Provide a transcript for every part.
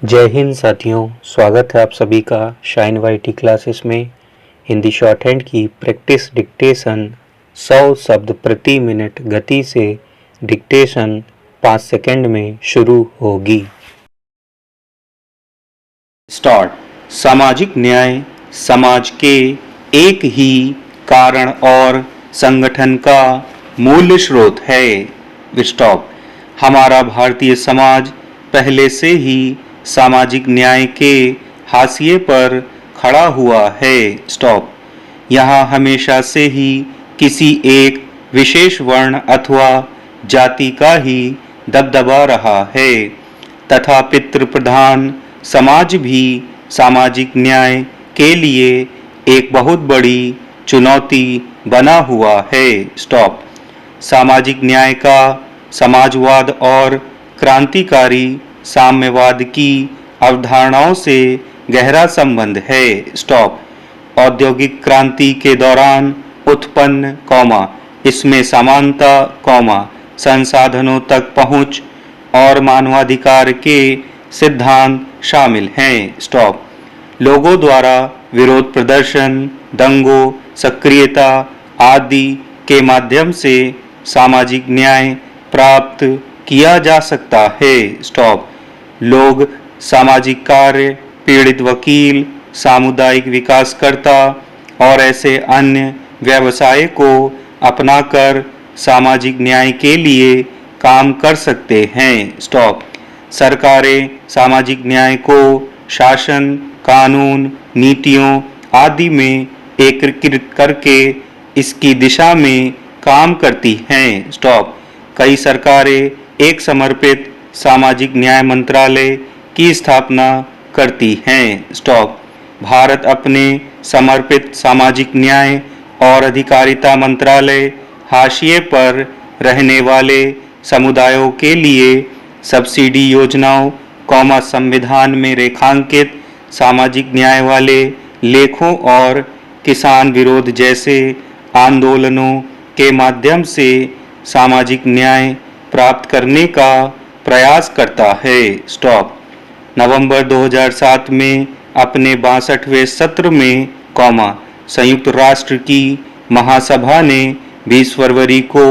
जय हिंद साथियों, स्वागत है आप सभी का शाइन वाईटी क्लासेस में। हिंदी शॉर्ट हैंड की प्रैक्टिस डिक्टेशन 100 शब्द प्रति मिनट गति से डिक्टेशन 5 सेकंड में शुरू होगी। स्टार्ट। सामाजिक न्याय समाज के एक ही कारण और संगठन का मूल स्रोत है। स्टॉप। हमारा भारतीय समाज पहले से ही सामाजिक न्याय के हाशिए पर खड़ा हुआ है। स्टॉप। यहाँ हमेशा से ही किसी एक विशेष वर्ण अथवा जाति का ही दबदबा रहा है तथा पितृ प्रधान समाज भी सामाजिक न्याय के लिए एक बहुत बड़ी चुनौती बना हुआ है। स्टॉप। सामाजिक न्याय का समाजवाद और क्रांतिकारी साम्यवाद की अवधारणाओं से गहरा संबंध है। स्टॉप। औद्योगिक क्रांति के दौरान उत्पन्न इसमें समानता संसाधनों तक पहुंच और मानवाधिकार के सिद्धांत शामिल हैं। स्टॉप। लोगों द्वारा विरोध प्रदर्शन, दंगों, सक्रियता आदि के माध्यम से सामाजिक न्याय प्राप्त किया जा सकता है। स्टॉप। लोग सामाजिक कार्य, पीड़ित वकील, सामुदायिक विकासकर्ता और ऐसे अन्य व्यवसाय को अपनाकर सामाजिक न्याय के लिए काम कर सकते हैं। स्टॉप। सरकारें सामाजिक न्याय को शासन, कानून, नीतियों आदि में एकीकृत करके इसकी दिशा में काम करती हैं। स्टॉप। कई सरकारें एक समर्पित सामाजिक न्याय मंत्रालय की स्थापना करती हैं। स्टॉप। भारत अपने समर्पित सामाजिक न्याय और अधिकारिता मंत्रालय हाशिए पर रहने वाले समुदायों के लिए सब्सिडी योजनाओं संविधान में रेखांकित सामाजिक न्याय वाले लेखों और किसान विरोध जैसे आंदोलनों के माध्यम से सामाजिक न्याय प्राप्त करने का प्रयास करता है। स्टॉप। नवंबर 2007 में अपने 62वें सत्र में संयुक्त राष्ट्र की महासभा ने 20 फरवरी को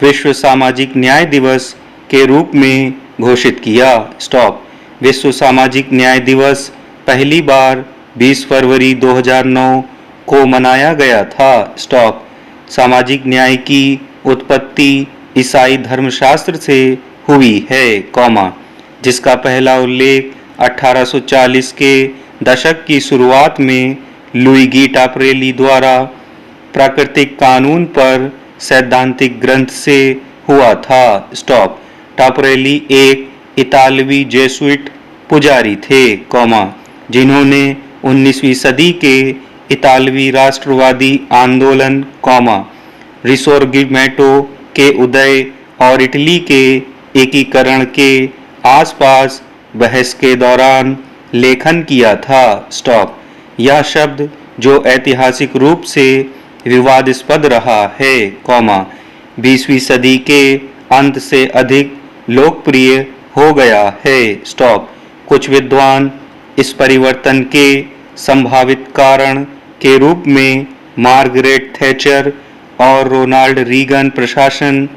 विश्व सामाजिक न्याय दिवस के रूप में घोषित किया। स्टॉप। विश्व सामाजिक न्याय दिवस पहली बार 20 फरवरी 2009 को मनाया गया था। स्टॉप। सामाजिक न्याय की उत्पत्ति ईसाई धर्मशास्त्र से हुई है, जिसका पहला उल्लेख 1840 के दशक की शुरुआत में लुइगी टापरेली द्वारा प्राकृतिक कानून पर सैद्धांतिक ग्रंथ से हुआ था। स्टॉप। टापरेली एक इतालवी जेसुइट पुजारी थे, जिन्होंने 19वीं सदी के इतालवी राष्ट्रवादी आंदोलन रिसोर्गिमेंटो के उदय और इटली के एकीकरण के आसपास बहस के दौरान लेखन किया था। स्टॉप। यह शब्द जो ऐतिहासिक रूप से विवादास्पद रहा है, 20वीं सदी के अंत से अधिक लोकप्रिय हो गया है। स्टॉप। कुछ विद्वान इस परिवर्तन के संभावित कारण के रूप में मार्गरेट थैचर और रोनाल्ड रीगन प्रशासन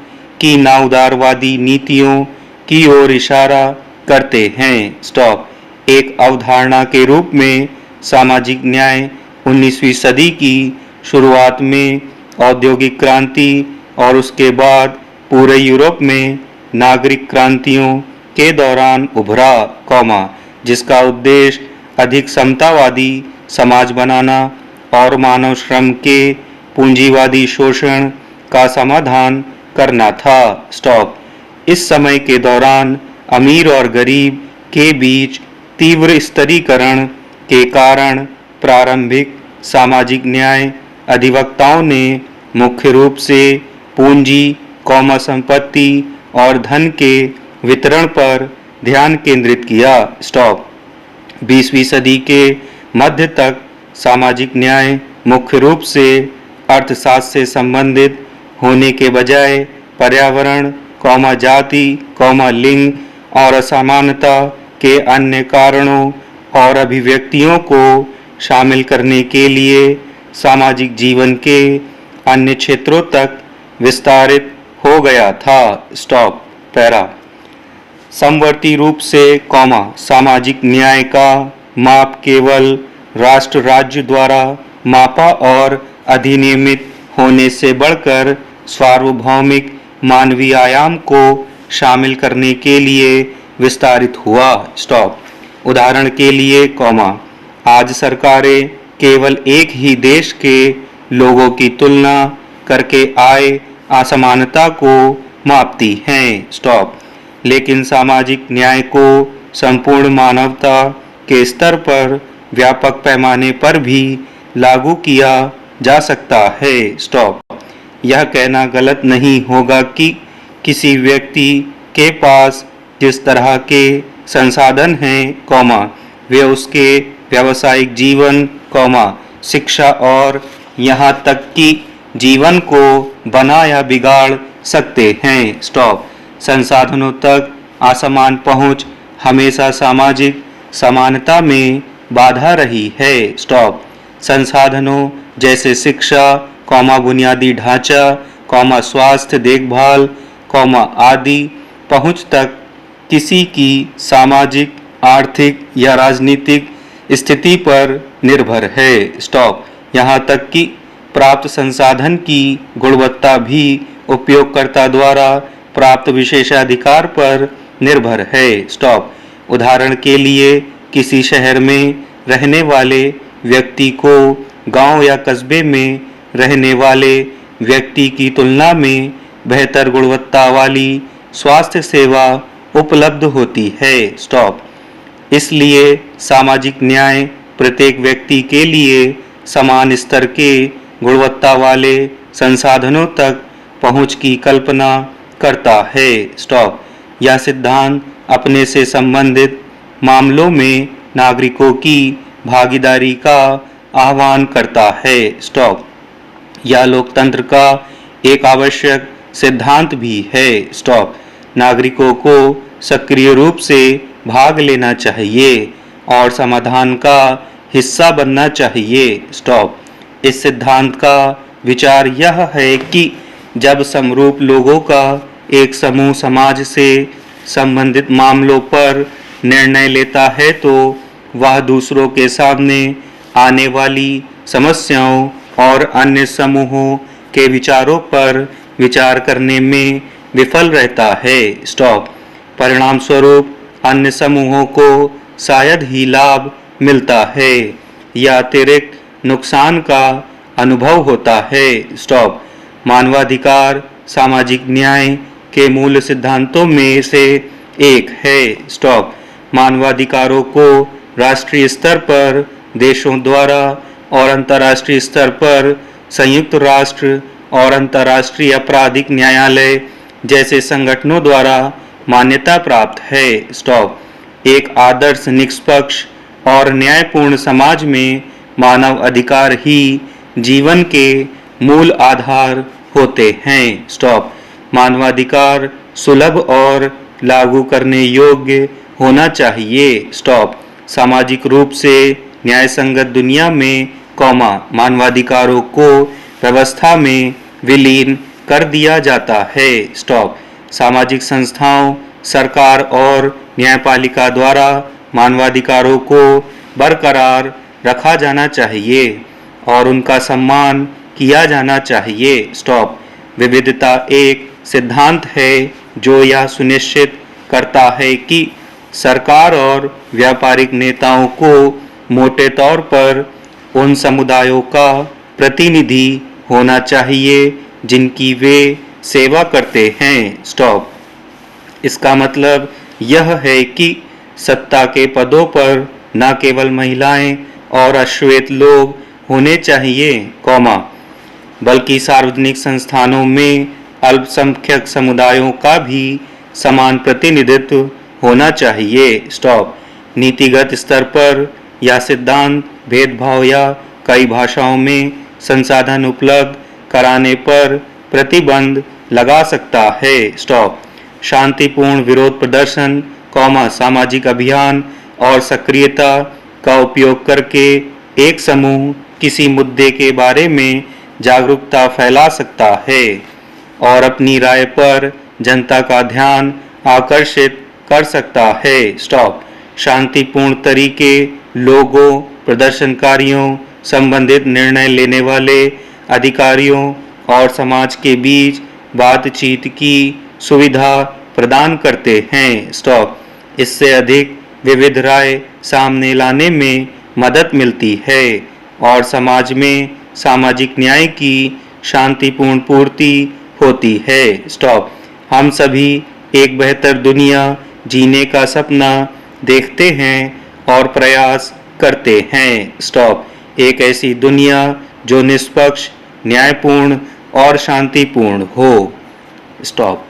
की नाउदारवादी नीतियों की ओर इशारा करते हैं। स्टॉप। एक अवधारणा के रूप में सामाजिक न्याय 19वीं सदी की शुरुआत में औद्योगिक क्रांति और उसके बाद पूरे यूरोप में नागरिक क्रांतियों के दौरान उभरा, जिसका उद्देश्य अधिक समतावादी समाज बनाना और मानव श्रम के पूंजीवादी शोषण का समाधान करना था। स्टॉप। इस समय के दौरान अमीर और गरीब के बीच तीव्र स्तरीकरण के कारण प्रारंभिक सामाजिक न्याय अधिवक्ताओं ने मुख्य रूप से पूंजी, संपत्ति और धन के वितरण पर ध्यान केंद्रित किया। स्टॉप। 20वीं सदी के मध्य तक सामाजिक न्याय मुख्य रूप से अर्थशास्त्र से संबंधित होने के बजाय पर्यावरण, जाति, लिंग और असमानता के अन्य कारणों और अभिव्यक्तियों को शामिल करने के लिए सामाजिक जीवन के अन्य क्षेत्रों तक विस्तारित हो गया था। Stop para. समवर्ती रूप से सामाजिक न्याय का माप केवल राष्ट्र राज्य द्वारा मापा और अधिनियमित होने से बढ़कर सार्वभौमिक मानवीय आयाम को शामिल करने के लिए विस्तारित हुआ। स्टॉप। उदाहरण के लिए आज सरकारें केवल एक ही देश के लोगों की तुलना करके आय असमानता को मापती हैं। स्टॉप। लेकिन सामाजिक न्याय को संपूर्ण मानवता के स्तर पर व्यापक पैमाने पर भी लागू किया जा सकता है। स्टॉप। यह कहना गलत नहीं होगा कि किसी व्यक्ति के पास जिस तरह के संसाधन हैं, वे उसके व्यावसायिक जीवन, शिक्षा और यहाँ तक कि जीवन को बना या बिगाड़ सकते हैं। स्टॉप। संसाधनों तक असमान पहुँच हमेशा सामाजिक समानता में बाधा रही है। स्टॉप। संसाधनों जैसे शिक्षा, बुनियादी ढांचा, स्वास्थ्य देखभाल, आदि पहुंच तक किसी की सामाजिक, आर्थिक या राजनीतिक स्थिति पर निर्भर है। स्टॉप। यहाँ तक कि प्राप्त संसाधन की गुणवत्ता भी उपयोगकर्ता द्वारा प्राप्त विशेषाधिकार पर निर्भर है। स्टॉप। उदाहरण के लिए किसी शहर में रहने वाले व्यक्ति को गांव या कस्बे में रहने वाले व्यक्ति की तुलना में बेहतर गुणवत्ता वाली स्वास्थ्य सेवा उपलब्ध होती है। स्टॉप। इसलिए सामाजिक न्याय प्रत्येक व्यक्ति के लिए समान स्तर के गुणवत्ता वाले संसाधनों तक पहुंच की कल्पना करता है। स्टॉप। यह सिद्धांत अपने से संबंधित मामलों में नागरिकों की भागीदारी का आह्वान करता है। स्टॉप। यह लोकतंत्र का एक आवश्यक सिद्धांत भी है। स्टॉप। नागरिकों को सक्रिय रूप से भाग लेना चाहिए और समाधान का हिस्सा बनना चाहिए। स्टॉप। इस सिद्धांत का विचार यह है कि जब समरूप लोगों का एक समूह समाज से संबंधित मामलों पर निर्णय लेता है तो वह दूसरों के सामने आने वाली समस्याओं और अन्य समूहों के विचारों पर विचार करने में विफल रहता है। स्टॉप। परिणाम स्वरूप अन्य समूहों को शायद ही लाभ मिलता है या अतिरिक्त नुकसान का अनुभव होता है। स्टॉप। मानवाधिकार सामाजिक न्याय के मूल सिद्धांतों में से एक है। स्टॉप। मानवाधिकारों को राष्ट्रीय स्तर पर देशों द्वारा और अंतर्राष्ट्रीय स्तर पर संयुक्त राष्ट्र और अंतर्राष्ट्रीय आपराधिक न्यायालय जैसे संगठनों द्वारा मान्यता प्राप्त है। स्टॉप। एक आदर्श, निष्पक्ष और न्यायपूर्ण समाज में मानव अधिकार ही जीवन के मूल आधार होते हैं। स्टॉप। मानवाधिकार सुलभ और लागू करने योग्य होना चाहिए। स्टॉप। सामाजिक रूप से न्यायसंगत दुनिया में मानवाधिकारों को व्यवस्था में विलीन कर दिया जाता है। स्टॉप। सामाजिक संस्थाओं, सरकार और न्यायपालिका द्वारा मानवाधिकारों को बरकरार रखा जाना चाहिए और उनका सम्मान किया जाना चाहिए। स्टॉप। विविधता एक सिद्धांत है जो यह सुनिश्चित करता है कि सरकार और व्यापारिक नेताओं को मोटे तौर पर उन समुदायों का प्रतिनिधि होना चाहिए जिनकी वे सेवा करते हैं। स्टॉप। इसका मतलब यह है कि सत्ता के पदों पर न केवल महिलाएं और अश्वेत लोग होने चाहिए, बल्कि सार्वजनिक संस्थानों में अल्पसंख्यक समुदायों का भी समान प्रतिनिधित्व होना चाहिए। स्टॉप। नीतिगत स्तर पर यह सिद्धांत भेदभाव या कई भाषाओं में संसाधन उपलब्ध कराने पर प्रतिबंध लगा सकता है। स्टॉप। शांतिपूर्ण विरोध प्रदर्शन सामाजिक अभियान और सक्रियता का उपयोग करके एक समूह किसी मुद्दे के बारे में जागरूकता फैला सकता है और अपनी राय पर जनता का ध्यान आकर्षित कर सकता है। स्टॉप। शांतिपूर्ण तरीके लोगों, प्रदर्शनकारियों, संबंधित निर्णय लेने वाले अधिकारियों और समाज के बीच बातचीत की सुविधा प्रदान करते हैं। स्टॉप। इससे अधिक विविध राय सामने लाने में मदद मिलती है और समाज में सामाजिक न्याय की शांतिपूर्ण पूर्ति होती है। स्टॉप। हम सभी एक बेहतर दुनिया जीने का सपना देखते हैं और प्रयास करते हैं। स्टॉप। एक ऐसी दुनिया जो निष्पक्ष, न्यायपूर्ण और शांतिपूर्ण हो। स्टॉप।